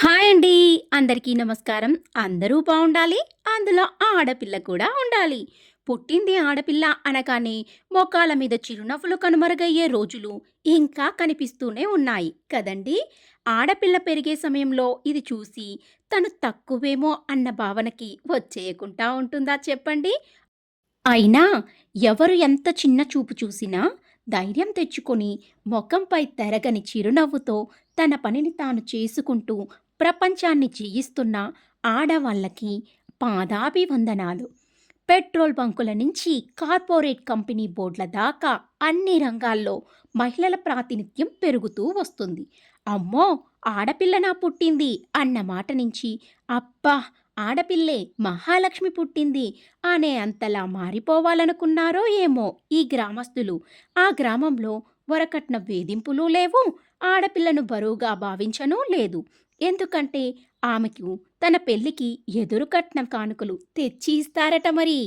Hi అండి. అందరికీ నమస్కారం. అందరూ బావుండాలి. అందులో ఆడపిల్ల కూడా ఉండాలి. పుట్టింది ఆడపిల్ల అనగానే మొఖాల మీద చిరునవ్వులు కనుమరుగయ్యే రోజులు ఇంకా కనిపిస్తూనే ఉన్నాయి కదండీ! ఆడపిల్ల పెరిగే సమయంలో ఇది చూసి తను తక్కువేమో అన్న భావనకి వచ్చేయకుండా ఉంటుందా చెప్పండి? అయినా ఎవరు ఎంత చిన్న చూపు చూసినా ధైర్యం తెచ్చుకొని మొఖంపై తెరగని చిరునవ్వుతో తన పనిని తాను చేసుకుంటూ ప్రపంచాన్ని జయిస్తున్న ఆడవాళ్ళకి పాదాభివందనాలు. పెట్రోల్ బంకుల నుంచి కార్పొరేట్ కంపెనీ బోర్డుల దాకా అన్ని రంగాల్లో మహిళల ప్రాతినిధ్యం పెరుగుతూ వస్తుంది. అమ్మో! ఆడపిల్లనా పుట్టింది అన్న మాట నుంచి అబ్బా! ఆడపిల్లే మహాలక్ష్మి పుట్టింది అనే అంతలా మారిపోవాలనుకున్నారో ఏమో ఈ గ్రామస్తులు. ఆ గ్రామంలో వరకట్న వేధింపులు లేవు, ఆడపిల్లను బరువుగా భావించనూ లేదు. ఎందుకంటే ఆమెకు తన పెళ్లికి ఎదురు కట్నం కానుకలు తెచ్చి ఇస్తారట మరి.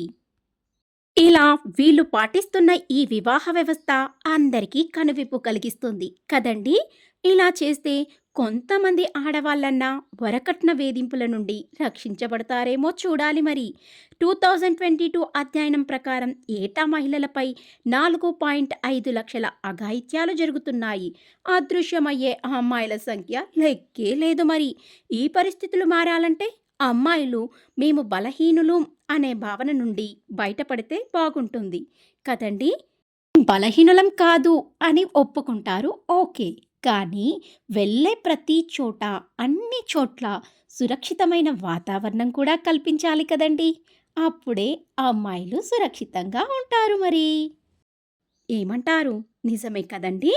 ఇలా వీళ్ళు పాటిస్తున్న ఈ వివాహ వ్యవస్థ అందరికీ కనువిప్పు కలిగిస్తుంది కదండీ! ఇలా చేస్తే కొంతమంది ఆడవాళ్ళన్నా వరకట్న వేధింపుల నుండి రక్షించబడతారేమో చూడాలి మరి. 2022 అధ్యయనం ప్రకారం ఏటా మహిళలపై 4.5 లక్షల అఘాయిత్యాలు జరుగుతున్నాయి. అదృశ్యమయ్యే ఆ అమ్మాయిల సంఖ్య లెక్కే లేదు మరి. ఈ పరిస్థితులు మారాలంటే అమ్మాయిలు మేము బలహీనులు అనే భావన నుండి బయటపడితే బాగుంటుంది కదండీ! బలహీనులం కాదు అని ఒప్పుకుంటారు ఓకే. కానీ వెళ్ళే ప్రతి చోట, అన్ని చోట్ల సురక్షితమైన వాతావరణం కూడా కల్పించాలి కదండీ! అప్పుడే ఆ అమ్మాయిలు సురక్షితంగా ఉంటారు మరి. ఏమంటారు? నిజమే కదండీ!